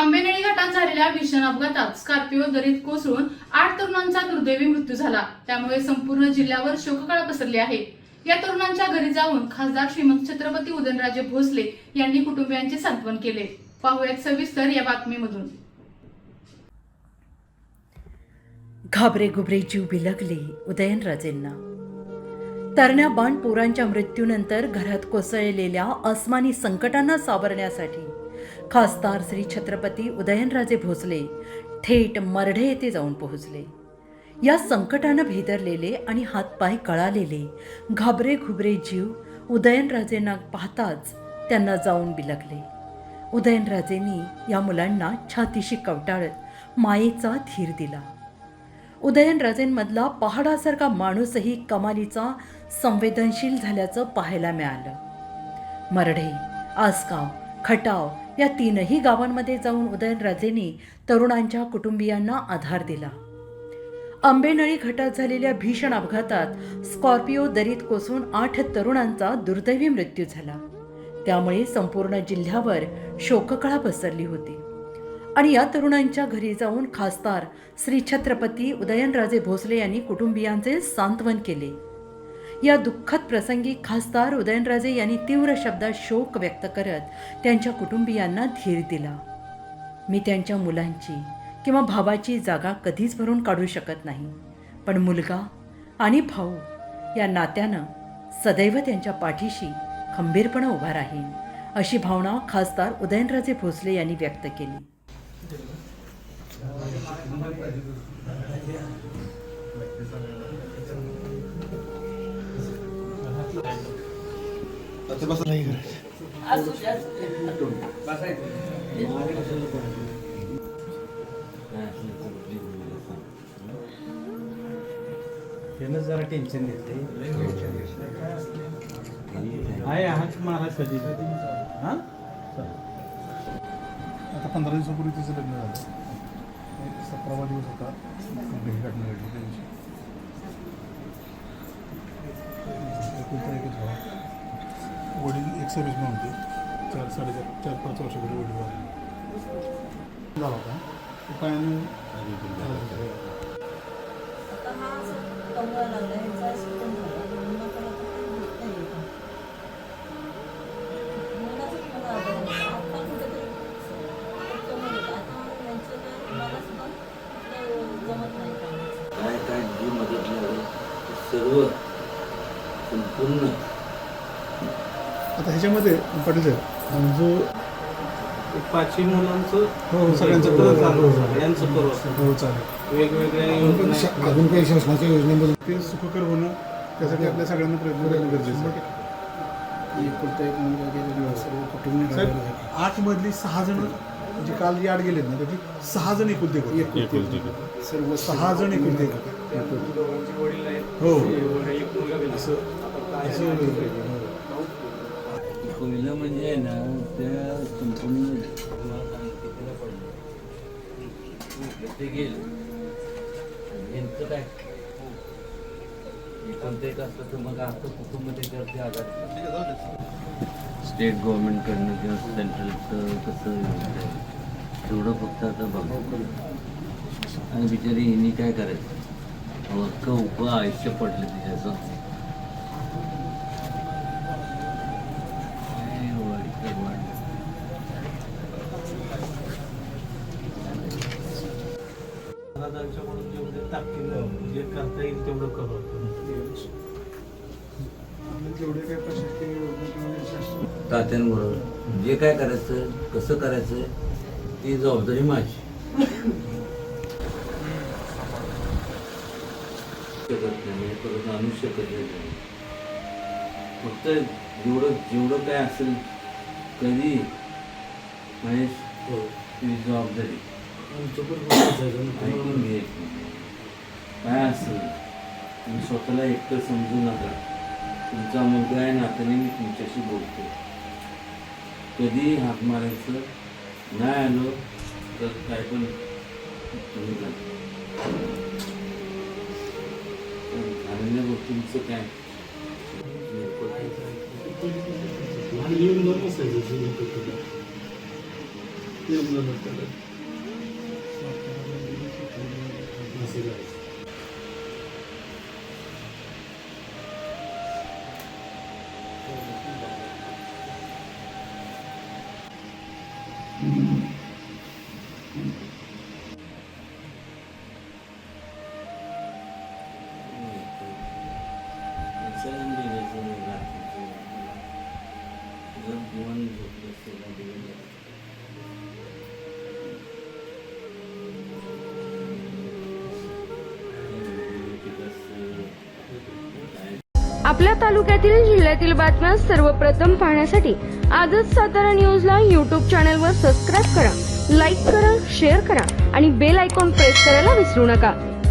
आंबेनळी घाटात झालेल्या भीषण अपघातात स्कॉर्पिओ दरीत कोसळून 8 तरुणांचा दुर्दैवी मृत्यू झाला। त्यामुळे संपूर्ण जिल्ह्यावर शोककळा पसरली आहे। या तरुणांच्या घरी जाऊन खासदार श्रीमंत छत्रपती उदयनराजे भोसले यांनी कुटुंबियांचे सांत्वन केले। पाहूयात सविस्तर या बातमीमधून। घाबरे घुबरे जीव बिलगले उदयनराजेंना। तरण्या बाणपोरांच्या मृत्यूनंतर घरात कोसळलेल्या आसमानी संकटांना सावरण्यासाठी खासदार श्री छत्रपती उदयनराजे भोसले थेट मरढे येथे जाऊन पोहोचले। या संकटानं भेदरलेले आणि हातपाय कळालेले घाबरे घुबरे जीव उदयनराजेंना पाहताच त्यांना जाऊन बिलगले। उदयनराजेंनी या मुलांना छातीशी कवटाळत मायेचा धीर दिला। उदयनराजेंमधला पहाडासारखा माणूसही कमालीचा संवेदनशील झाल्याचं पाहायला मिळालं। मरढे, आसगाव, खटाव या तीनही गावांमध्ये जाऊन उदयनराजेंनी तरुणांच्या कुटुंबियांना आधार दिला। आंबेनळी घाटात झालेल्या भीषण अपघातात स्कॉर्पिओ दरीत कोसळून 8 तरुणांचा दुर्दैवी मृत्यू झाला। त्यामुळे संपूर्ण जिल्ह्यावर शोककळा पसरली होती आणि या तरुणांच्या घरी जाऊन खासदार श्री छत्रपती उदयनराजे भोसले यांनी कुटुंबियांचे सांत्वन केले। या दुःखद प्रसंगी खासदार उदयनराजे यांनी तीव्र शब्दात शोक व्यक्त करत त्यांच्या कुटुंबियांना धीर दिला। मी त्यांच्या मुलांची किंवा भावाची जागा कधीच भरून काढू शकत नाही, पण मुलगा आणि भाऊ या नात्यानं सदैव त्यांच्या पाठीशी खंबीरपणे उभा राहीन, अशी भावना खासदार उदयनराजे भोसले यांनी व्यक्त केली। जरा टेन्शन घेते आहे आहात महाराष्ट्राची। हां आता 15 दिवसापूर्वी तिचं लग्न झालं। 17वा दिवस होता घटना घडली त्या दिवशी। एकुलता एकच भाव, वडील एक सर्व्हिसमॅन होते। 4-5 वर्षापूर्वी वडील झाला होता तो पायाने काय जी मदत मिळाली सर्व संपूर्ण। आता ह्याच्यामध्ये पाटील साहेब जो 5 मुलांचं हो सगळ्यांचं सगळ्यांचं हो चालेल। वेगवेगळ्या अजून काही शासनाच्या योजनेमध्ये ते सुखकर होणं त्यासाठी आपल्या सगळ्यांना प्रयत्न करणं गरजेचं आहे। साहेब 8 मधली 6 जण जे काल याड गेलेत ना त्याची 6 जण एकुलते सर्व 6 जण एकुलते हो पहिलं म्हणजे ना त्या संपूर्ण ते गेलं यांचं काय कोणतं एक असतं तर मग आता कुटुंब त्याच्यावरती आघात स्टेट गव्हर्नमेंटकडनं किंवा सेंट्रलचं कसं तेवढं फक्त आता बघा। आणि बिचारी हिनी काय करायचं अख्खं उप आयुष्य पडलं तिच्याचं। म्हणून जेवढे ताकदीनं जे करता येईल तेवढं करू। तात्यांबरोबर जे काय करायचं कसं करायचं ती जबाबदारी माझी। शकत नाही परत आणू शकत नाही। फक्त जेवढं काय असेल कधी महेश तुझी जबाबदारी ऐकून घे। काय असेल तुम्ही स्वतःला एकटं समजू नका। तुमचा मुलगा आहे नात्याने मी तुमच्याशी बोलतो। कधी हाक मारायचं नाही आलो तर काय पण तुम्ही झालेल्या गोष्टींचं काय आणि येऊन जाऊन नसायचं. आपल्या तालुक्यातील जिल्ह्यातील बातम्या सर्वप्रथम पाहण्यासाठी आजच सातारा न्यूजला यूट्यूब चॅनलवर सबस्क्राईब करा, लाईक करा, शेअर करा आणि बेल आयकॉन प्रेस करायला विसरू नका.